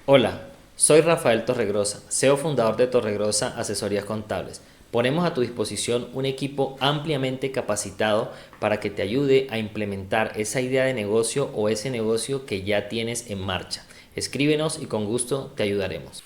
Hola, soy Rafael Torregrosa, CEO fundador de Torregrosa Asesorías Contables. Ponemos a tu disposición un equipo ampliamente capacitado para que te ayude a implementar esa idea de negocio o ese negocio que ya tienes en marcha. Escríbenos y con gusto te ayudaremos.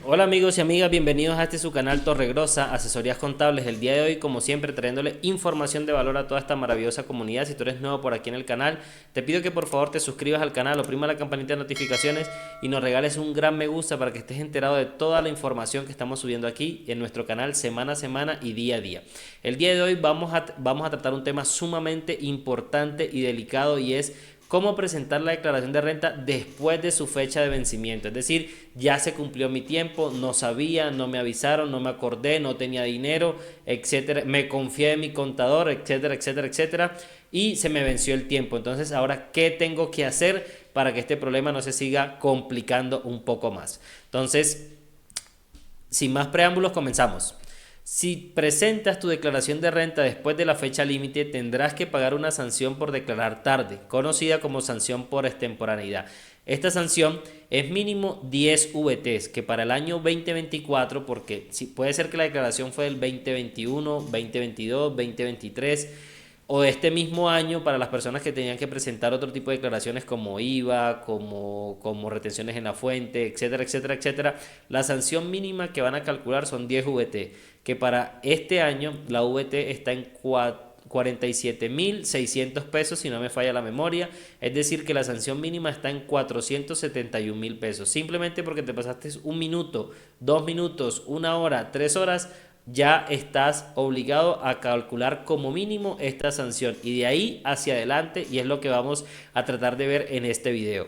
Hola amigos y amigas, bienvenidos a este su canal Torregrosa Asesorías Contables. El día de hoy, como siempre, trayéndole información de valor a toda esta maravillosa comunidad. Si tú eres nuevo por aquí en el canal, te pido que por favor te suscribas al canal, oprima la campanita de notificaciones y nos regales un gran me gusta para que estés enterado de toda la información que estamos subiendo aquí en nuestro canal semana a semana y día a día. El día de hoy vamos a tratar un tema sumamente importante y delicado, y es cómo presentar la declaración de renta después de su fecha de vencimiento. Es decir, ya se cumplió mi tiempo, no sabía, no me avisaron, no me acordé, no tenía dinero, etcétera, me confié de mi contador, etcétera, etcétera, etcétera, y se me venció el tiempo. Entonces, ahora, ¿qué tengo que hacer para que este problema no se siga complicando un poco más? Entonces, sin más preámbulos, comenzamos. Si presentas tu declaración de renta después de la fecha límite, tendrás que pagar una sanción por declarar tarde, conocida como sanción por extemporaneidad. Esta sanción es mínimo 10 VTs, que para el año 2024, porque puede ser que la declaración fue del 2021, 2022, 2023 o de este mismo año, para las personas que tenían que presentar otro tipo de declaraciones como IVA, como retenciones en la fuente, etcétera, etcétera, etcétera, la sanción mínima que van a calcular son 10 VT, que para este año la VT está en 47.600 pesos, si no me falla la memoria. Es decir, que la sanción mínima está en 471.000 pesos. Simplemente porque te pasaste un minuto, 2 minutos, 1 hora, 3 horas, ya estás obligado a calcular como mínimo esta sanción, y de ahí hacia adelante, y es lo que vamos a tratar de ver en este video.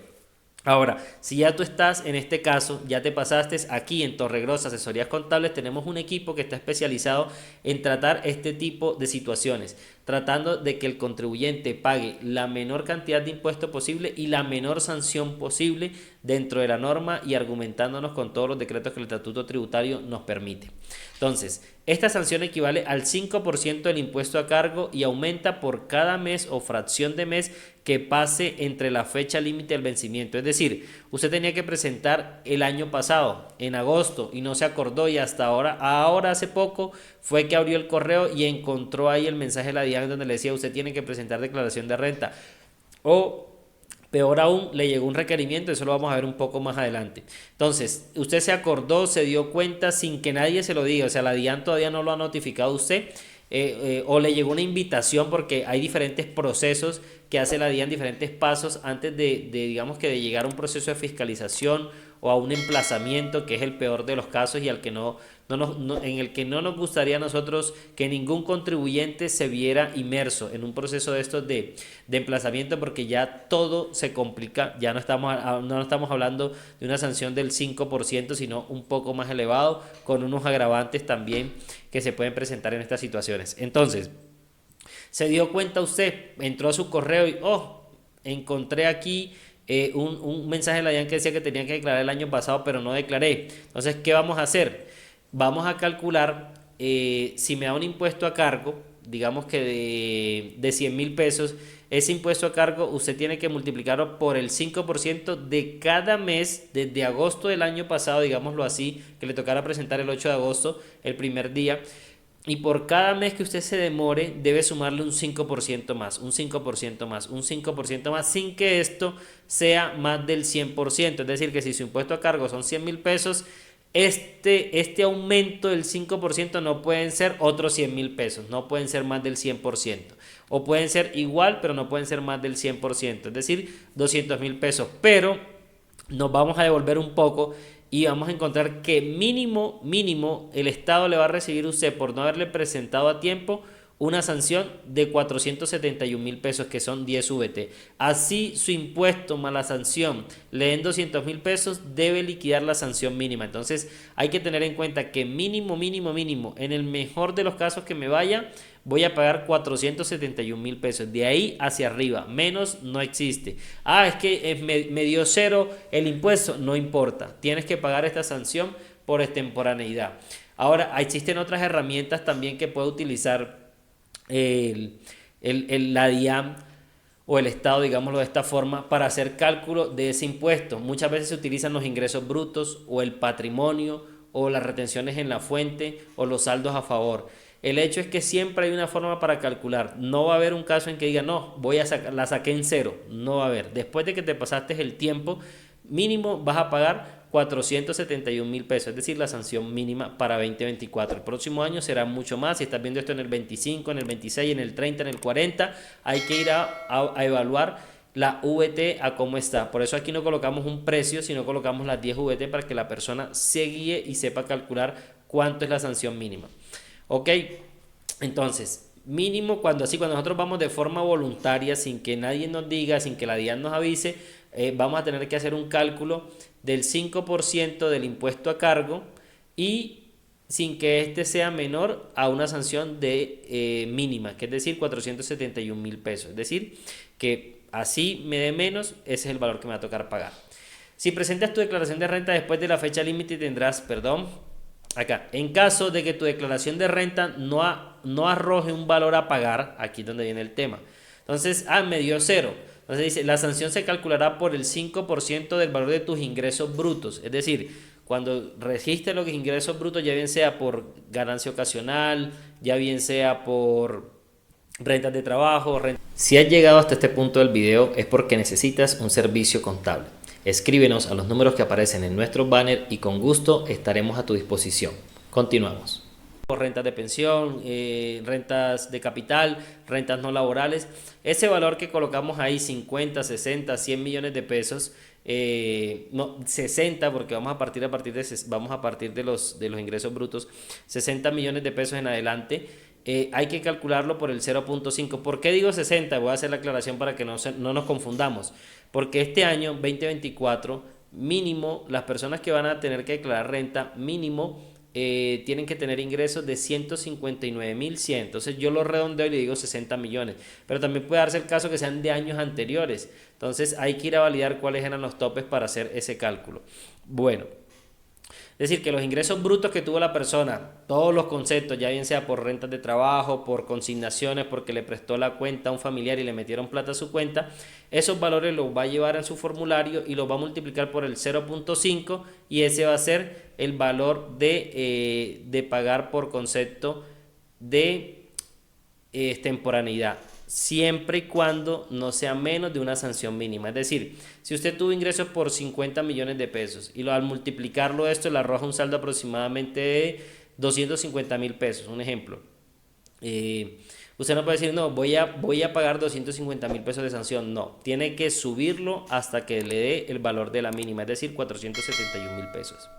Ahora, si ya tú estás en este caso, ya te pasaste, aquí en Torregrosa Asesorías Contables tenemos un equipo que está especializado en tratar este tipo de situaciones, tratando de que el contribuyente pague la menor cantidad de impuesto posible y la menor sanción posible dentro de la norma, y argumentándonos con todos los decretos que el estatuto tributario nos permite. Entonces, esta sanción equivale al 5% del impuesto a cargo y aumenta por cada mes o fracción de mes que pase entre la fecha límite del vencimiento. Es decir, usted tenía que presentar el año pasado, en agosto, y no se acordó, y hasta ahora hace poco fue que abrió el correo y encontró ahí el mensaje de la DIAN donde le decía: usted tiene que presentar declaración de renta. O peor aún, le llegó un requerimiento, eso lo vamos a ver un poco más adelante. Entonces, usted se acordó, se dio cuenta sin que nadie se lo diga, o sea, la DIAN todavía no lo ha notificado a usted, o le llegó una invitación, porque hay diferentes procesos que hace la DIAN, diferentes pasos antes digamos que de llegar a un proceso de fiscalización o a un emplazamiento, que es el peor de los casos y al que en el que no nos gustaría a nosotros que ningún contribuyente se viera inmerso en un proceso de estos de emplazamiento, porque ya todo se complica. Ya no estamos hablando de una sanción del 5%, sino un poco más elevado, con unos agravantes también que se pueden presentar en estas situaciones. Entonces, se dio cuenta usted, entró a su correo y encontré aquí un mensaje de la DIAN que decía que tenía que declarar el año pasado, pero no declaré. Entonces, ¿qué vamos a hacer? Vamos a calcular, si me da un impuesto a cargo, digamos que de 100.000 pesos, ese impuesto a cargo usted tiene que multiplicarlo por el 5% de cada mes desde agosto del año pasado, digámoslo así, que le tocara presentar el 8 de agosto, el primer día. Y por cada mes que usted se demore, debe sumarle un 5% más, un 5% más, un 5% más, sin que esto sea más del 100%. Es decir, que si su impuesto a cargo son 100.000 pesos, este aumento del 5% no pueden ser otros 100.000 pesos, no pueden ser más del 100%. O pueden ser igual, pero no pueden ser más del 100%, es decir, 200.000 pesos. Pero nos vamos a devolver un poco y vamos a encontrar que mínimo el Estado le va a recibir a usted, por no haberle presentado a tiempo, una sanción de 471.000 pesos, que son 10 VT. Así su impuesto más la sanción le den 200.000 pesos, debe liquidar la sanción mínima. Entonces hay que tener en cuenta que mínimo, en el mejor de los casos que me vaya, voy a pagar 471.000 pesos. De ahí hacia arriba, menos no existe. Es que me dio cero el impuesto. No importa, tienes que pagar esta sanción por extemporaneidad. Ahora, existen otras herramientas también que puede utilizar la DIAN, o el Estado, digámoslo de esta forma, para hacer cálculo de ese impuesto. Muchas veces se utilizan los ingresos brutos o el patrimonio o las retenciones en la fuente o los saldos a favor. El hecho es que siempre hay una forma para calcular. No va a haber un caso en que diga, no, la saqué en cero. No va a haber. Después de que te pasaste el tiempo mínimo, vas a pagar 471.000 pesos, es decir, la sanción mínima para 2024. El próximo año será mucho más. Si estás viendo esto en el 25, en el 26, en el 30, en el 40, hay que ir a evaluar la VT a cómo está. Por eso aquí no colocamos un precio, sino colocamos las 10 VT para que la persona se guíe y sepa calcular cuánto es la sanción mínima. Ok, entonces, mínimo cuando nosotros vamos de forma voluntaria, sin que nadie nos diga, sin que la DIAN nos avise, vamos a tener que hacer un cálculo del 5% del impuesto a cargo y sin que este sea menor a una sanción de mínima, que es decir, 471.000 pesos. Es decir, que así me dé menos, ese es el valor que me va a tocar pagar. Si presentas tu declaración de renta después de la fecha límite tendrás, acá, en caso de que tu declaración de renta no arroje un valor a pagar, aquí es donde viene el tema. Entonces, me dio cero. Entonces dice, la sanción se calculará por el 5% del valor de tus ingresos brutos. Es decir, cuando registres los ingresos brutos, ya bien sea por ganancia ocasional, ya bien sea por rentas de trabajo. Si has llegado hasta este punto del video es porque necesitas un servicio contable. Escríbenos a los números que aparecen en nuestro banner y con gusto estaremos a tu disposición. Continuamos. Rentas de pensión, rentas de capital, rentas no laborales. Ese valor que colocamos ahí, 50, 60, 100 millones de pesos, no, 60 porque vamos a partir de los ingresos brutos, 60 millones de pesos en adelante. Hay que calcularlo por el 0.5. ¿Por qué digo 60? Voy a hacer la aclaración para que no nos confundamos. Porque este año 2024 mínimo, las personas que van a tener que declarar renta mínimo tienen que tener ingresos de 159.100. Entonces yo lo redondeo y le digo 60 millones. Pero también puede darse el caso que sean de años anteriores. Entonces hay que ir a validar cuáles eran los topes para hacer ese cálculo. Bueno. Es decir, que los ingresos brutos que tuvo la persona, todos los conceptos, ya bien sea por rentas de trabajo, por consignaciones, porque le prestó la cuenta a un familiar y le metieron plata a su cuenta, esos valores los va a llevar en su formulario y los va a multiplicar por el 0.5 y ese va a ser el valor de pagar por concepto de extemporaneidad, siempre y cuando no sea menos de una sanción mínima. Es decir, si usted tuvo ingresos por 50 millones de pesos y al multiplicarlo esto le arroja un saldo aproximadamente de 250.000 pesos, un ejemplo, usted no puede decir, no, voy a pagar 250.000 pesos de sanción. No, tiene que subirlo hasta que le dé el valor de la mínima, es decir, 471.000 pesos.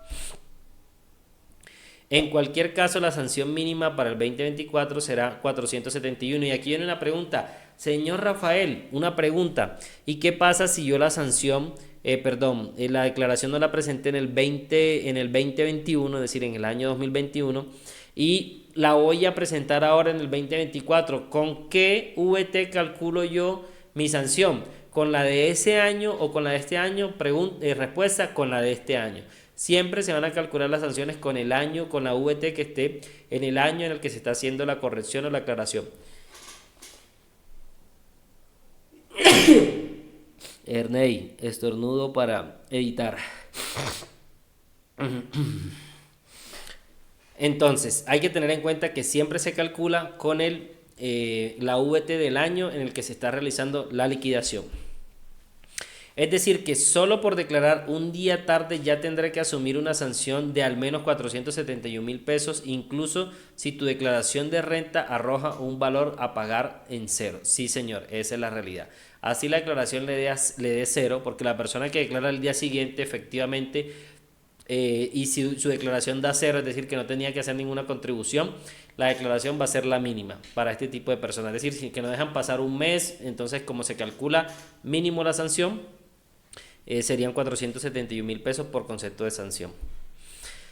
En cualquier caso, la sanción mínima para el 2024 será 471. Y aquí viene una pregunta. Señor Rafael, una pregunta. ¿Y qué pasa si yo la sanción, la declaración no la presenté en el 2021, es decir, en el año 2021, y la voy a presentar ahora en el 2024? ¿Con qué VT calculo yo mi sanción? ¿Con la de ese año o con la de este año? Respuesta, con la de este año. Siempre se van a calcular las sanciones con el año, con la VT que esté en el año en el que se está haciendo la corrección o la aclaración. Ernei, estornudo para editar. Entonces, hay que tener en cuenta que siempre se calcula con la VT del año en el que se está realizando la liquidación. Es decir, que solo por declarar un día tarde ya tendré que asumir una sanción de al menos 471.000 pesos, incluso si tu declaración de renta arroja un valor a pagar en cero. Sí, señor, esa es la realidad. Así la declaración le dé cero, porque la persona que declara el día siguiente, efectivamente, y si su declaración da cero, es decir, que no tenía que hacer ninguna contribución, la declaración va a ser la mínima para este tipo de personas. Es decir, que no dejan pasar un mes, entonces como se calcula mínimo la sanción, serían 471.000 pesos por concepto de sanción.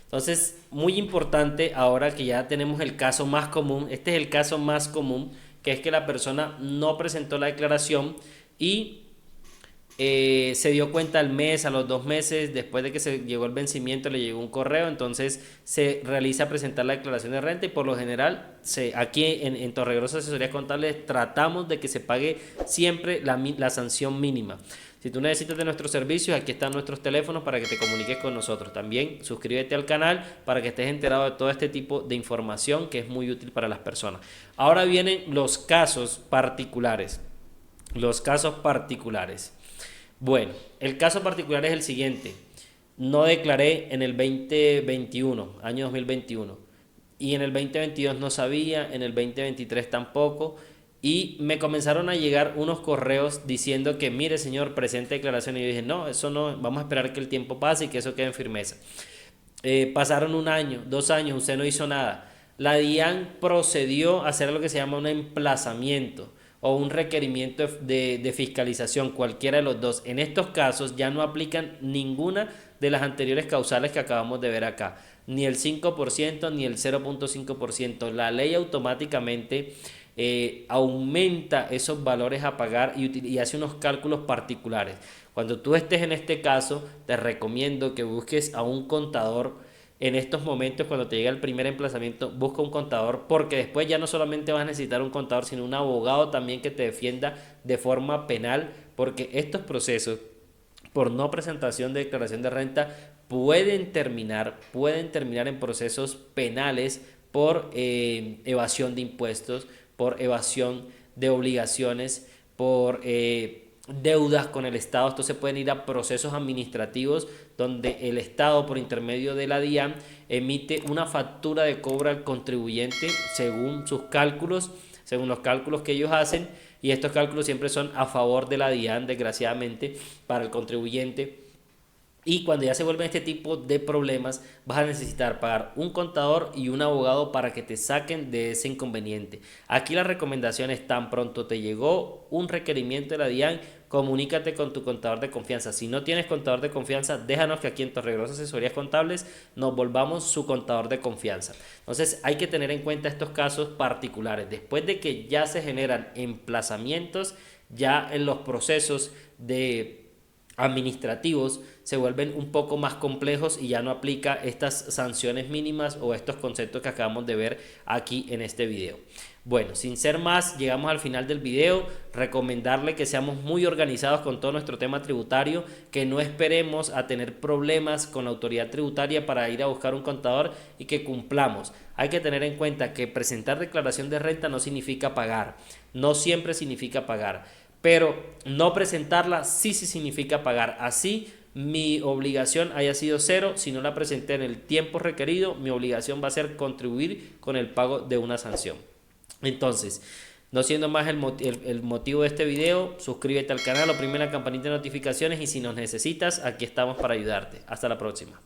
Entonces, muy importante ahora que ya tenemos el caso más común, este es el caso más común, que es que la persona no presentó la declaración y se dio cuenta al mes, a los 2 meses, después de que se llegó el vencimiento, le llegó un correo, entonces se realiza presentar la declaración de renta y por lo general aquí en Torregrosa Asesoría Contable tratamos de que se pague siempre la sanción mínima. Si tú necesitas de nuestros servicios, aquí están nuestros teléfonos para que te comuniques con nosotros. También suscríbete al canal para que estés enterado de todo este tipo de información que es muy útil para las personas. Ahora vienen los casos particulares. Los casos particulares. Bueno, el caso particular es el siguiente. No declaré en el 2021, año 2021. Y en el 2022 no sabía, en el 2023 tampoco. Y me comenzaron a llegar unos correos diciendo que, mire señor, presente declaración. Y yo dije, no, eso no, vamos a esperar que el tiempo pase y que eso quede en firmeza. Pasaron 1 año, 2 años, usted no hizo nada. La DIAN procedió a hacer lo que se llama un emplazamiento o un requerimiento de fiscalización, cualquiera de los dos. En estos casos ya no aplican ninguna de las anteriores causales que acabamos de ver acá, ni el 5% ni el 0.5%. La ley automáticamente aumenta esos valores a pagar y hace unos cálculos particulares. Cuando tú estés en este caso, te recomiendo que busques a un contador. En estos momentos, cuando te llega el primer emplazamiento, busca un contador, porque después ya no solamente vas a necesitar un contador, sino un abogado también que te defienda de forma penal, porque estos procesos por no presentación de declaración de renta pueden terminar en procesos penales por evasión de impuestos, por evasión de obligaciones, por deudas con el Estado. Esto se pueden ir a procesos administrativos donde el Estado, por intermedio de la DIAN, emite una factura de cobro al contribuyente según sus cálculos, según los cálculos que ellos hacen, y estos cálculos siempre son a favor de la DIAN, desgraciadamente, para el contribuyente. Y cuando ya se vuelven este tipo de problemas, vas a necesitar pagar un contador y un abogado para que te saquen de ese inconveniente. Aquí la recomendación es: tan pronto te llegó un requerimiento de la DIAN, comunícate con tu contador de confianza. Si no tienes contador de confianza, déjanos que aquí en Torregrosa Asesorías Contables nos volvamos su contador de confianza. Entonces hay que tener en cuenta estos casos particulares. Después de que ya se generan emplazamientos, ya en los procesos de administrativos se vuelven un poco más complejos y ya no aplica estas sanciones mínimas o estos conceptos que acabamos de ver aquí en este video. Bueno, sin ser más, llegamos al final del video. Recomendarle que seamos muy organizados con todo nuestro tema tributario, que no esperemos a tener problemas con la autoridad tributaria para ir a buscar un contador, y que cumplamos. Hay que tener en cuenta que presentar declaración de renta no significa pagar, no siempre significa pagar, pero no presentarla sí significa pagar. Así mi obligación haya sido 0, si no la presenté en el tiempo requerido, mi obligación va a ser contribuir con el pago de una sanción. Entonces, no siendo más el motivo de este video, suscríbete al canal, oprime la campanita de notificaciones, y si nos necesitas, aquí estamos para ayudarte. Hasta la próxima.